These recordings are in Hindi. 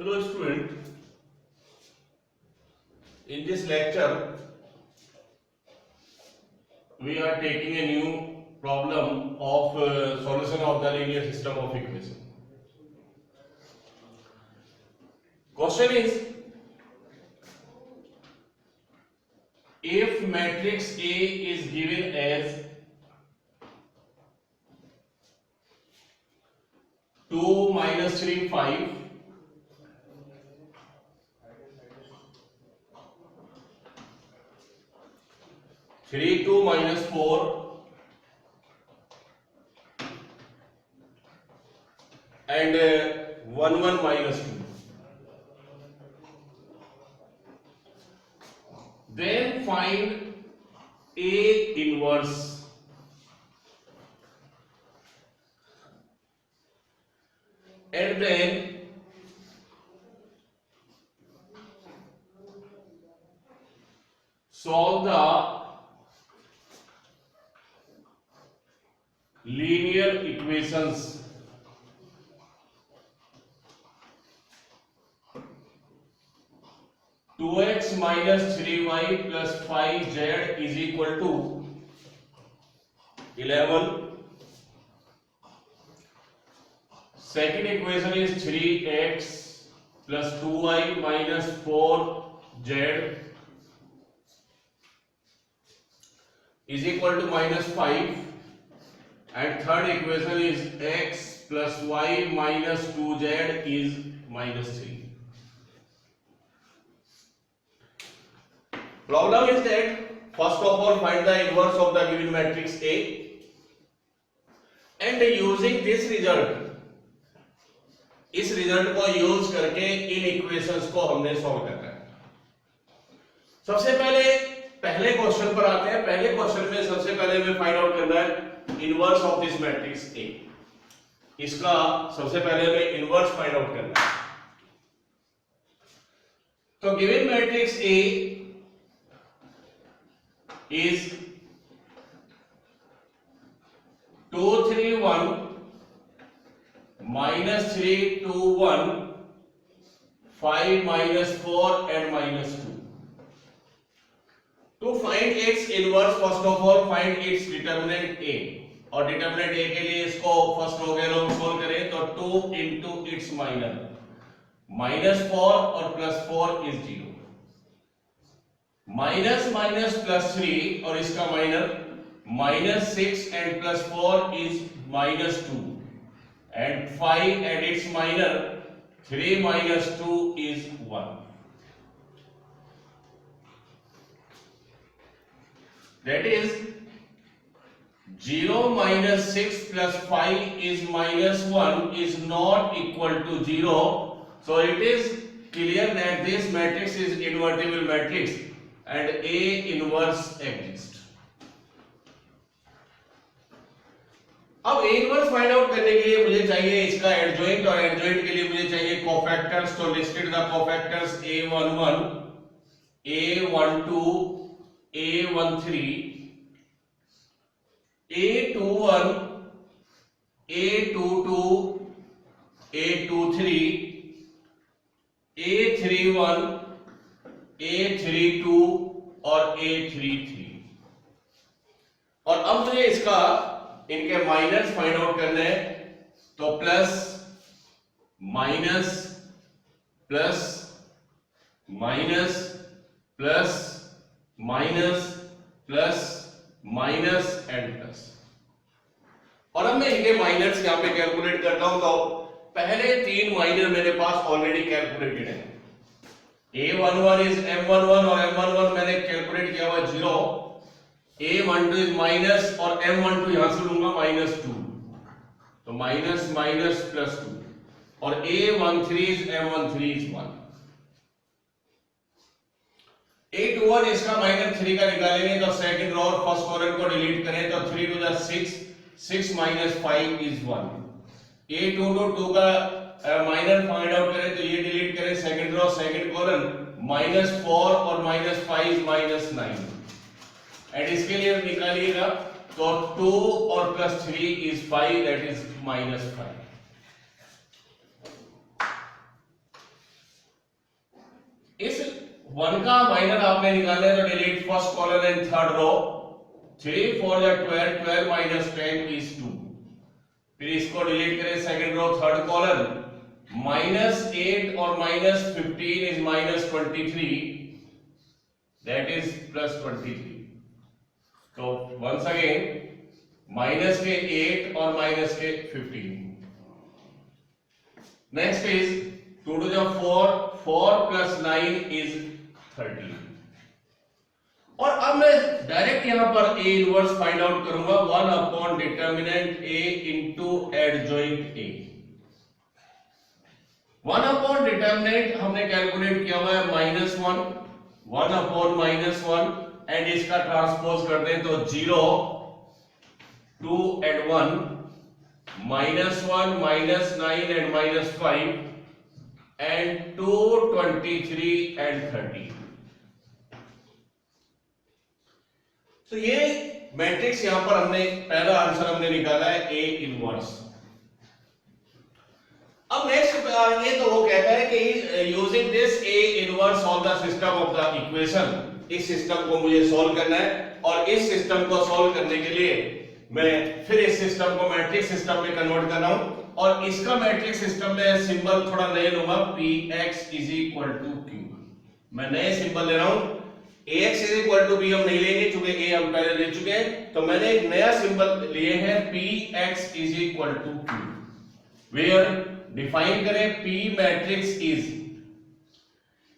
Hello student, in this lecture we are taking a new problem of solution of the linear system of equation. Question is, if matrix A is given as 2 minus 3 5, 3 2 minus 4 and 1 1 minus 2, then find A inverse and then solve the linear equations two x minus 3y plus 5z is equal to 11. Second equation is 3x plus 2y minus 4z is equal to minus 5, and third equation is x plus y minus 2z is minus 3. Problem is that first of all find the inverse of the given matrix A, and using this result, इस रिजल्ट को यूज करके इन इक्वेशंस को हमने सॉल्व करना है. सबसे पहले क्वेश्चन पर आते हैं. पहले क्वेश्चन में सबसे पहले हमें फाइंड आउट करना है inverse of this matrix A. इसका सबसे पहले हमें इनवर्स फाइंड आउट करना है. तो given matrix A is 2 3 1 minus 3 2 1 5 minus 4 and minus 2. To find its inverse, first of all find its determinant A. और determinant A के लिए इसको फर्स्ट रो के लोग सोल्व करें तो 2 into its minor minus 4 और plus 4 is 0. minus minus plus 3 और इसका minor minus 6 and plus 4 is minus 2. And 5 and its minor 3 minus 2 is 1. That is 0 minus 6 plus 5 is minus 1 is not equal to 0. So it is clear that this matrix is invertible matrix and A inverse exists. अब A इनवर्स फाइंड आउट करने के लिए मुझे चाहिए इसका एडजॉइंट, और एडजॉइंट के लिए मुझे चाहिए कोफैक्टर्स. तो listed the cofactors A11 A12 A13 A21 A22 A23 A31 A32 और A33. और अब मुझे इसका इनके माइनस फाइंड आउट करने हैं. तो plus minus plus minus plus minus plus minus and plus. और अब मैं इनके माइनस यहां पे कैलकुलेट करता हूं. तो पहले तीन माइनर मेरे पास ऑलरेडी कैलकुलेटेड है. A11 इज M11 और M11 मैंने कैलकुलेट किया हुआ 0. A12 इज माइनस और M12 यहां से लूंगा माइनस 2. तो माइनस माइनस प्लस 2 और A13 is M13 is 1. A21 इसका माइनस 3 का निकालेंगे तो सेकंड रो और फर्स्ट कॉलम को डिलीट करें तो 3 to the 6 6 minus 5 is 1. A22 2 का माइनर फाइंड आउट करें तो ये डिलीट करें second row second column minus 4 और माइनस 5 माइनस 9. एंड इसके लिए निकालिएगा तो 2 और plus 3 is 5, that is minus 5. 1 का माइनर आपने निकालना है तो delete first column and third row. 3 4 या 12, 12 minus 10 is 2। फिर इसको डिलीट करें सेकंड रो थर्ड कॉलम, -8 और -15 is -23, that is +23। तो once again माइनस के 8 और माइनस के 15। Next is 2 to the 4, 4 plus 9 is 13। और अब मैं डायरेक्ट यहां पर A इनवर्स फाइंड आउट करूंगा 1 upon determinant A into adjoint A। 1 upon determinant हमने कैलकुलेट किया हुआ है -1, 1 अपॉन -1 एंड इसका ट्रांसपोज कर दें तो 0, 2 and 1, -1, -9 and -5 and 2, 23 and 30। तो ये मैट्रिक्स यहां पर हमने पहला आंसर हमने निकाला है A इनवर्स। अब नेक्स्ट आगे तो वो कहता है कि using this A inverse on the system of the equation, इस सिस्टम को मुझे सॉल्व करना है और इस सिस्टम को सॉल्व करने के लिए मैं फिर इस सिस्टम को मैट्रिक्स सिस्टम में कन्वर्ट कर रहा हूं और इसका मैट्रिक्स सिस्टम में सिंबल थोड़ा नया लूंगा, Px = Q। मैं नए सिंबल ले रहा हूं, Ax = B हम नहीं लेंगे क्योंकि A हम पहले ले चुके हैं, तो मैंने एक नया सिंबल लिए हैं Px = Q, वेयर डिफाइन करें P matrix is,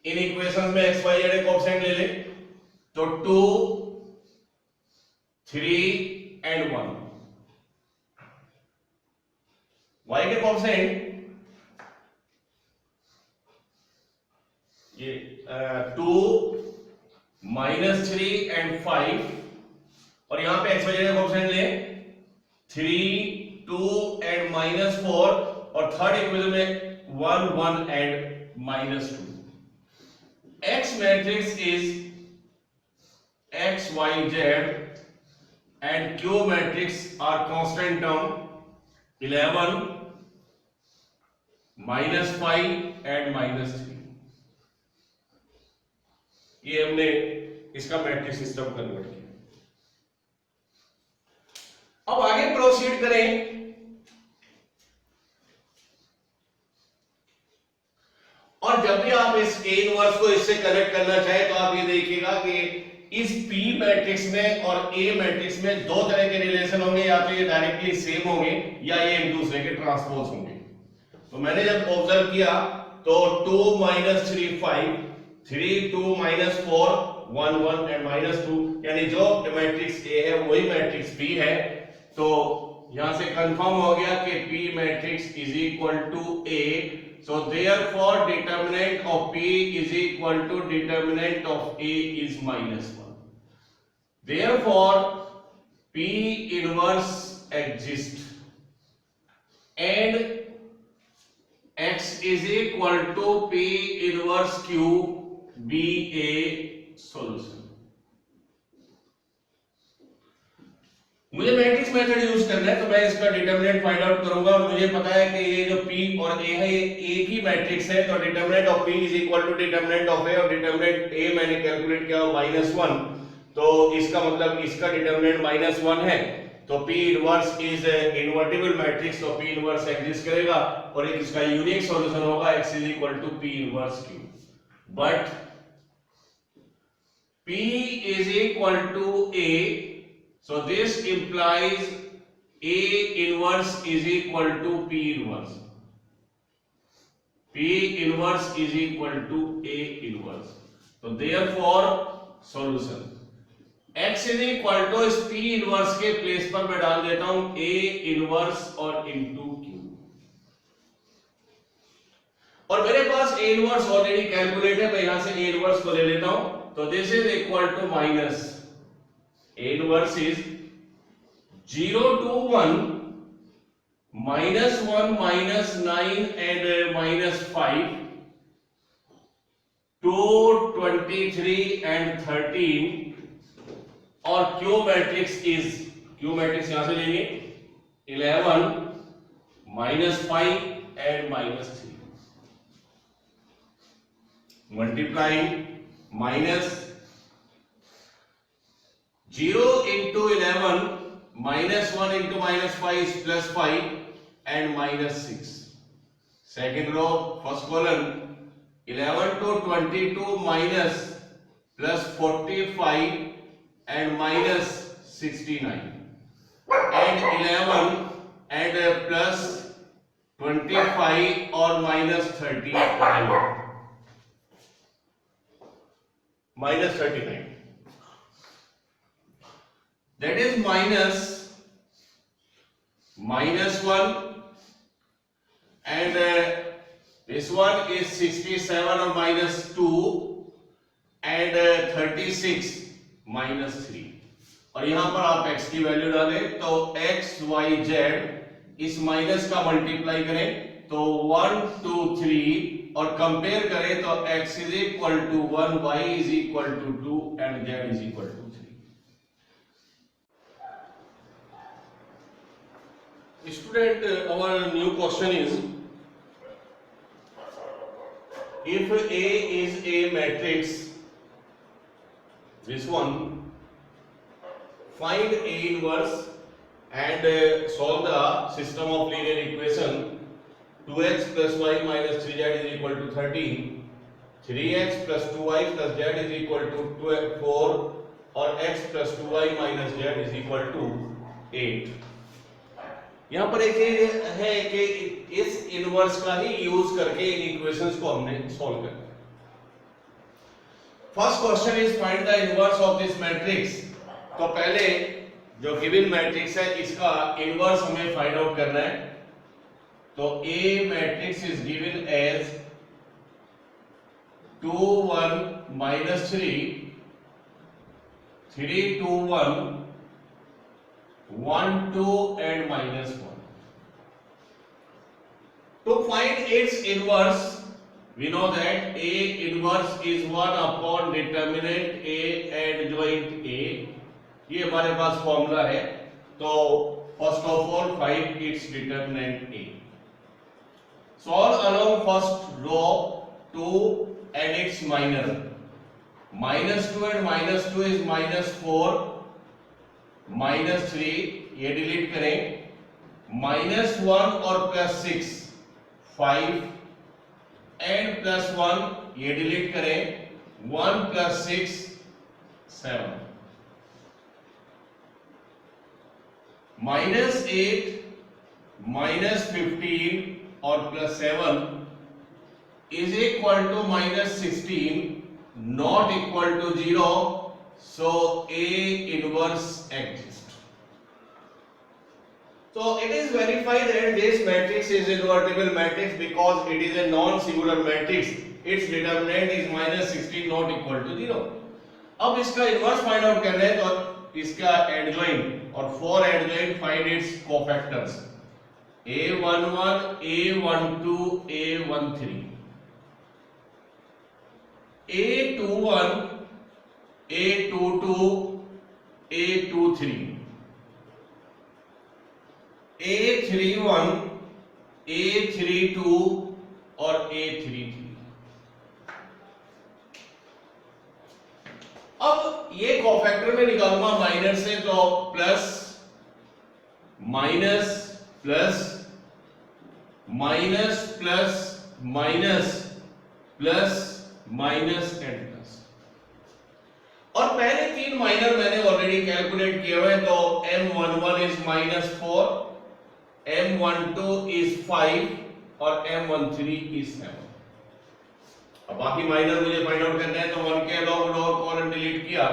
in equations में x y z एक ऑप्शन ले ले तो 2 3 and 1, y के कोएफिशिएंट ये 2 -3 and 5 और यहां पे x y z का कोएफिशिएंट ले 3 2 and -4 और थर्ड इक्वेशन में 1 1 and -2। x matrix is x y z and Q matrix are constant term 11 -5 and -3। ये हमने इसका मैट्रिक्स सिस्टम कन्वर्ट किया। अब आगे प्रोसीड करें। और जब भी आप इस A इनवर्स को इससे कनेक्ट करना चाहे तो आप ये देखिएगा कि इस P मैट्रिक्स में और A मैट्रिक्स में दो तरह के रिलेशन होंगे, या तो ये डायरेक्टली सेम होंगे या ये एक दूसरे के ट्रांसपोज होंगे। तो मैंने जब ऑब्जर्व किया तो 2 -3 5, 3 2 -4 1 1 and -2, यानी जो मैट्रिक्स A है वही मैट्रिक्स P है। तो यहां से कंफर्म हो गया कि P matrix = A। So therefore determinant of P = determinant of A is -1। Therefore P inverse exists and X = P inverse Q be a solution। मुझे मैट्रिक्स मेथड यूज करना है तो मैं इसका डिटरमिनेंट फाइंड आउट करूंगा और मुझे पता है कि ये जो P और A है ये एक ही मैट्रिक्स है, तो determinant of P = determinant of A और डिटरमिनेंट A मैंने कैलकुलेट किया -1, तो इसका मतलब इसका डिटरमिनेंट -1 है, तो P inverse is invertible matrix, तो P इनवर्स एग्जिस्ट करेगा और इसका यूनिक सॉल्यूशन होगा X = P inverse Q। But P = A, so this implies A inverse = P inverse। P inverse = A inverse। तो therefore solution X is P inverse के प्लेस पर मैं डाल देता हूं A इनवर्स और इंटू Q, और मेरे पास A इनवर्स ऑलरेडी कैलकुलेट है, मैं यहां से A इनवर्स को ले लेता हूं। तो this is equal to minus A inverse is 0 to 1 -1 -9 and -5 2 23 and 13 और Q matrix is, Q matrix यहां से लेंगे 11 -5 and -3 multiplying minus 0 into 11 minus 1 into minus 5 is plus 5 and minus 6. Second row, first column, 11 to 22 minus plus 45 and minus 69 and 11 and plus 25 or minus 39. Minus 39. That is minus 1 and this one is 67 or minus 2 and 36 minus 3 और यहां पर आप x की वैल्यू डालें तो x y z इस माइनस का मल्टीप्लाई करें तो 1 2 3 और कंपेयर करें तो x is equal to 1 y is equal to 2 and z is equal to 3. Student, our new question is, if A is a matrix, this one, find A inverse and solve the system of linear equation 2x plus y minus 3z is equal to 13, 3x plus 2y plus z is equal to 4 और x plus 2y minus z is equal to 8. यहां पर एक चीज है कि इस इनवर्स का ही यूज करके इन इक्वेशंस को हमने सॉल्व करना है. First question is find the inverse of this matrix. तो पहले जो गिवन मैट्रिक्स है इसका इनवर्स हमें फाइंड आउट करना है. तो ए matrix is given as 2 1 -3 3 2 1 1 2 and minus 1. To find its inverse, we know that A inverse is 1 upon determinant A adjoint A. ये हमारे पास फॉर्मूला है. तो first of all find its determinant A. Solve along first row 2 and its minor. Minus 2 and minus 2 is minus 4. Minus 3 ये डिलीट करें. माइनस 1 और प्लस 6 5 एंड प्लस 1 ये डिलीट करें. 1 प्लस 6 7. माइनस 8 माइनस 15 और plus 7 is equal to minus 16 not equal to 0. So A inverse exists. So it is verified that this matrix is invertible matrix because it is a non-singular matrix. Its determinant is minus 16 not equal to 0. अब इसका इनवर्स फाइंड आउट कर रहे हैं तो इसका एडजॉइंट और for adjoint find its cofactors. A11 A12 A13 A21 A22 A23 A31 A32 और A33. अब ये कोफैक्टर में निकालूंगा माइनर से तो plus minus plus minus plus minus plus minus and plus. और पहले 3 माइनर मैंने ऑलरेडी कैलकुलेट किए हुए. तो M11 इज -4, M12 इज 5 और M13 इज 7. अब बाकी माइनर मुझे फाइंड आउट करना है तो 1 के लॉग लोअर कॉलम डिलीट किया.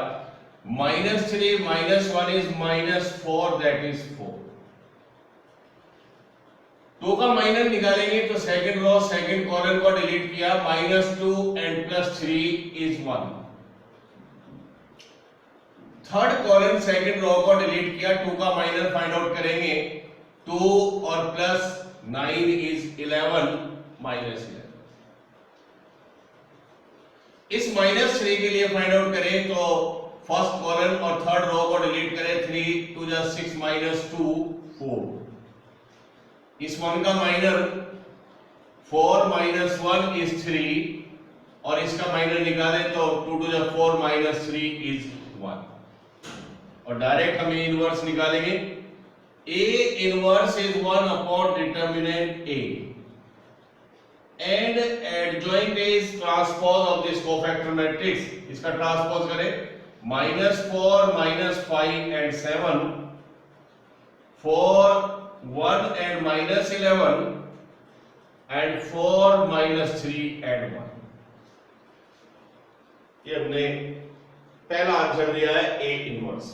-3 -1 इज -4 दैट इज 4. 2 का माइनर निकालेंगे तो सेकंड रो सेकंड कॉलम को डिलीट किया. -2 and +3 is 1. Third column second row को डिलीट किया. 2 का माइनर फाइंड आउट करेंगे. 2 और +9 इज 11 -11. इस -3 के लिए फाइंड आउट करें तो फर्स्ट कॉलम और थर्ड रो को डिलीट करें. 3 2 6 -2 4. इस 1 का माइनर 4 -1 इज 3 और इसका माइनर निकाले तो 2 to the 4 minus 3 is 1, और डायरेक्ट हम ए इनवर्स निकालेंगे। A inverse is 1 upon determinant A and adjoint is transpose of this cofactor matrix। इसका ट्रांसपोज करें, -4 -5 and 7, 4 1 and -11 and 4 -3 and 1। ये हमने पहला आंसर दिया है A इनवर्स।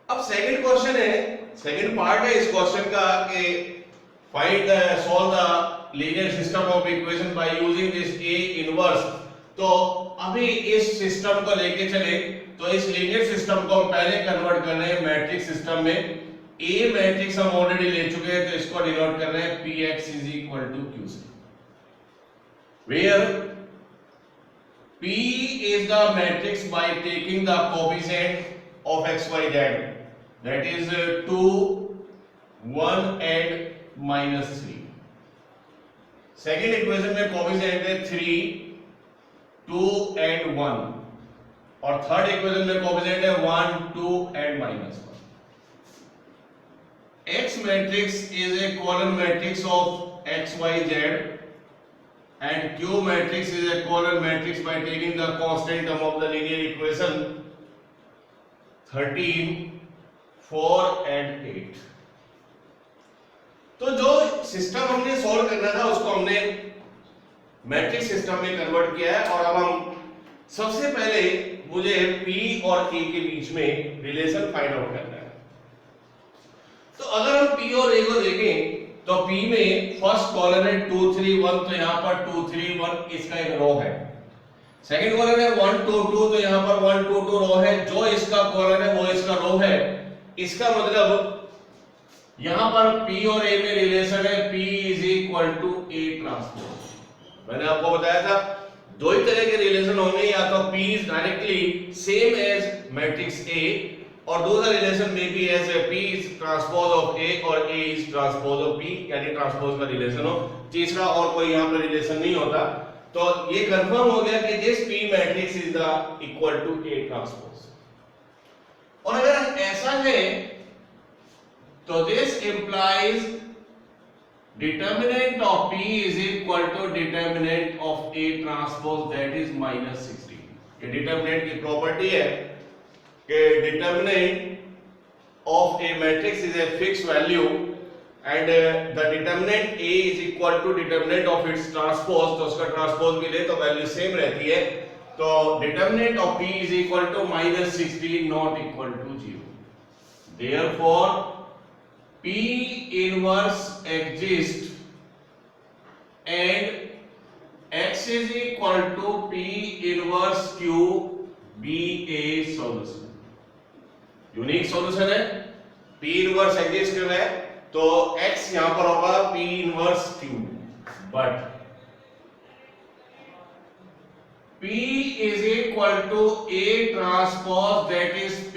अब सेकंड क्वेश्चन है, सेकंड पार्ट है इस क्वेश्चन का कि find solve the linear system of equation by using this A inverse. तो अभी इस सिस्टम को लेके चले तो इस लीनियर सिस्टम को हम पहले कन्वर्ट कर रहे हैं मैट्रिक्स सिस्टम में। A मैट्रिक्स हम ऑलरेडी ले चुके हैं तो इसको डिनोट कर रहे हैं Px = Qc, where P is the matrix by taking the coefficient of x, y, z, that is 2, 1 and -3। Second equation में कोएफिशिएंट है 3, 2 and 1, और थर्ड इक्वेशन में कोएफिशिएंट है 1, 2 and -1। X matrix is a column matrix of x, y, z, and Q matrix is a column matrix by taking the constant term of the linear equation 13, 4 and 8। तो जो सिस्टम हमने सॉल्व करना था उसको हमने मैट्रिक्स सिस्टम में कन्वर्ट किया है, और अब हम सबसे पहले मुझे P और A के बीच में रिलेशन फाइंड आउट करना है। तो अगर हम P और A को देखें तो P में फर्स्ट कॉलम है 2 3 1, तो यहां पर 2 3 1 इसका एक रो है। सेकंड कॉलम है 1 2 2, तो यहां पर 1 2 2 रो है। जो इसका कॉलम है वो इसका रो है। इसका मतलब यहां पर P और A में रिलेशन है P = A ट्रांसपोज। मैंने आपको बताया था दो ही तरह के रिलेशन होंगे, या तो P is directly same as matrix A, और दूसरा रिलेशन में भी as P is transpose of A और A is transpose of P, यानी ट्रांसपोज का रिलेशन हो। तीसरा और कोई यहां पर रिलेशन नहीं होता। तो ये कंफर्म हो गया कि this P matrix is the equal to A transpose. और अगर ऐसा है तो this implies determinant of P is equal to determinant of A transpose, that is -16। ये डिटर्मिनेंट की प्रॉपर्टी है कि determinant of a matrix is a fixed value and the determinant A is equal to determinant of its transpose, तो उसका ट्रांसपोज भी ले तो वैल्यू सेम रहती है। तो determinant of P is equal to -16 not equal to 0। Therefore P inverse exists and X is equal to P inverse Q be a solution। Unique solution है, P इनवर्स एग्जिस्ट कर रहा है तो X यहां पर होगा P inverse Q, but P is equal to A transpose, that is P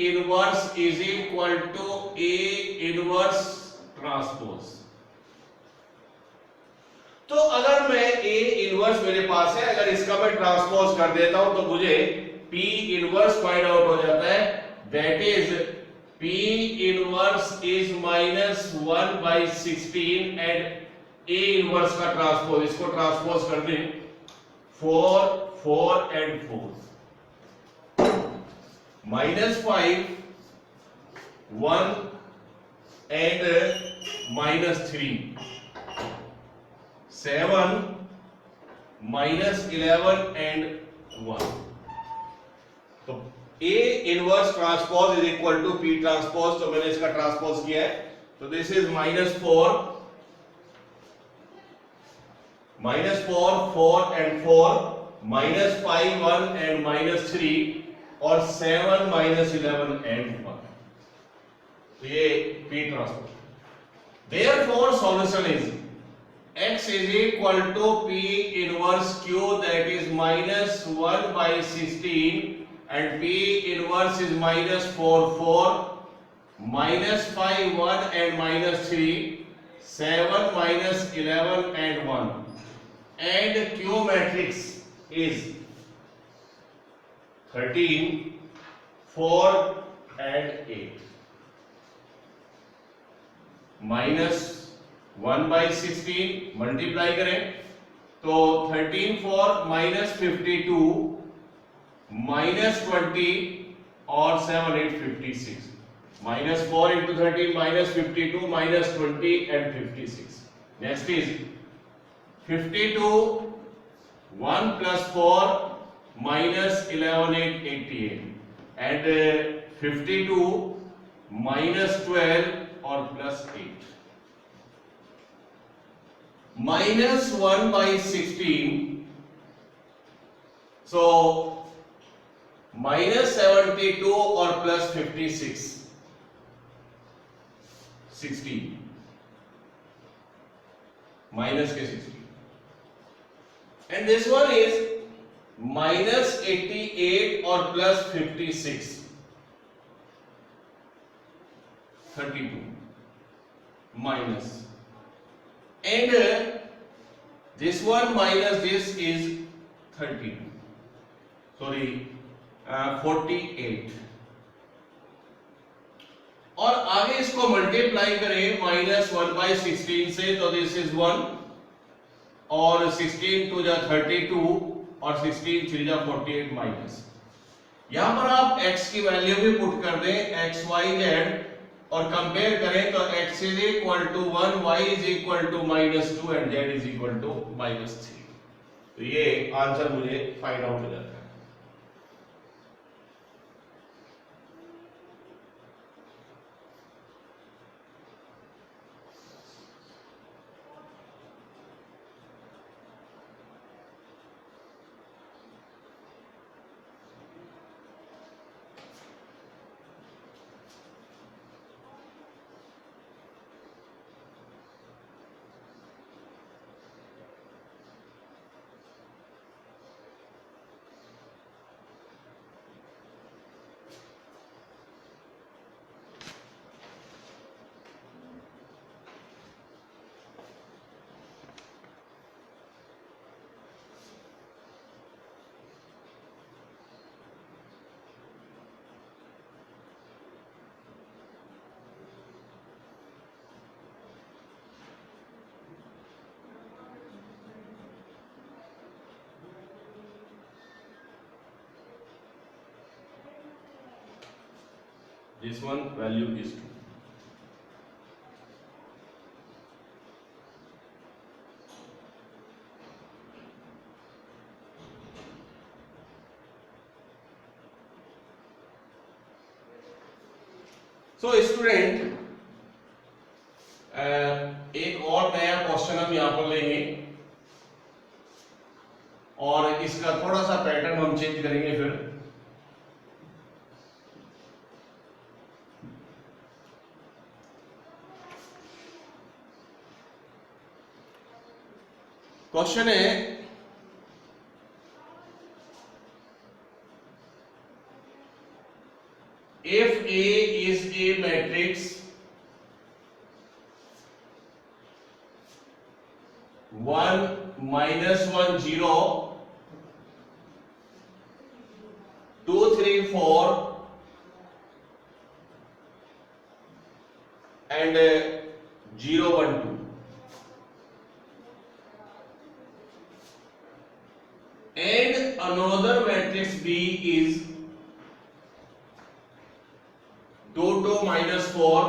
inverse is equal to A inverse transpose। तो अगर मैं A इनवर्स मेरे पास है, अगर इसका मैं ट्रांसपोज कर देता हूं तो मुझे P इनवर्स फाइंड आउट हो जाता है, that is P inverse is -1/16 and A inverse का ट्रांसपोज, इसको ट्रांसपोज कर दें 4 4 and 4, -5 1 and -3, 7 -11 and 1। तो A inverse transpose is equal to P transpose, तो मैंने इसका ट्रांसपोज किया है। तो दिस इज -4 4 and 4, -5 1 and -3, और 7 -11 and 1। तो ये P transpose. Therefore solution is X is equal to P inverse Q, that is -1/16 and P inverse is -4 4, -5 1 and -3, 7 -11 and 1। and Q matrix is 13, 4 and 8. Minus 1/16 multiply करें तो 13 4 -52 -20 और 7 8 56. -4 into 13 -52 -20 and 56. Next is 52 1 plus 4 minus 11 8 88 and 52 minus 12 और plus 8. Minus 1/16. So minus 72 और plus 56. 60. Minus के 60. And this one is minus 88 और plus 56. 32. Minus. And this one minus this is 32. Sorry, 48. और आगे इसको मल्टीप्लाई करें -1/16 से तो दिस इज 1 और 16 2 जा 32 और 16 3 जा 48 माइनस. यहां पर आप x की वैल्यू भी पुट कर दें x y z और कंपेयर करें तो x is equal to 1, y is equal to -2 and z is equal to -3. तो ये आंसर मुझे फाइंड आउट हो जाता है. This one value is 2. So student एक और नया क्वेश्चन हम यहां पर लेंगे और इसका थोड़ा सा पैटर्न हम चेंज करेंगे. फिर क्वेश्चन है if A is a matrix 1 -1 0 2 3 4 and 0 1 2 and another matrix B is 2 2 -4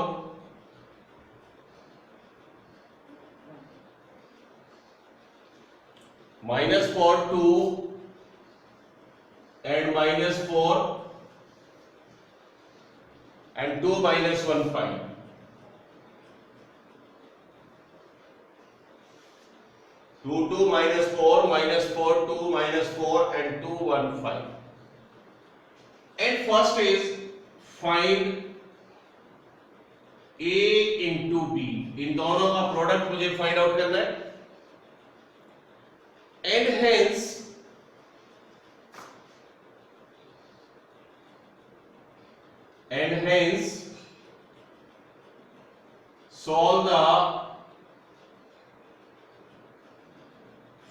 -4 2 and -4 and 2 -1 5. Two 2 -4 -4 2 -4 and 2 1 5. And first is find A into B. इन दोनों का प्रोडक्ट मुझे फाइंड आउट करना है. And hence solve the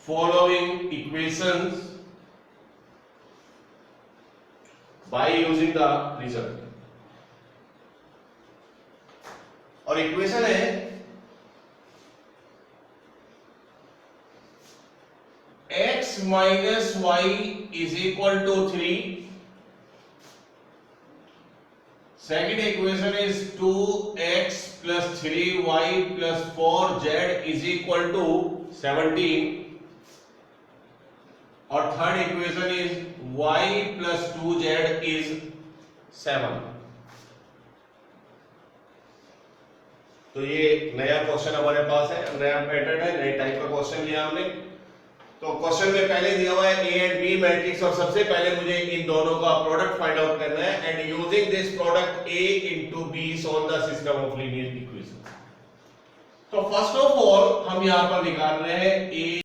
following following equations by using the result. और इक्वेशन है x minus y is equal to 3. Second equation is 2x plus 3y plus 4z is equal to 17. और third equation is y plus 2z is 7. तो ये नया क्वेश्चन हमारे पास है, नया पैटर्न है, नए टाइप का क्वेश्चन लिया हमने। तो क्वेश्चन में पहले दिया हुआ है ए एंड बी मैट्रिक्स और सबसे पहले मुझे इन दोनों का प्रोडक्ट फाइंड आउट करना है and using this product A into B solve the system of linear equation. तो फर्स्ट ऑफ ऑल हम यहां पर निकाल रहे हैं ए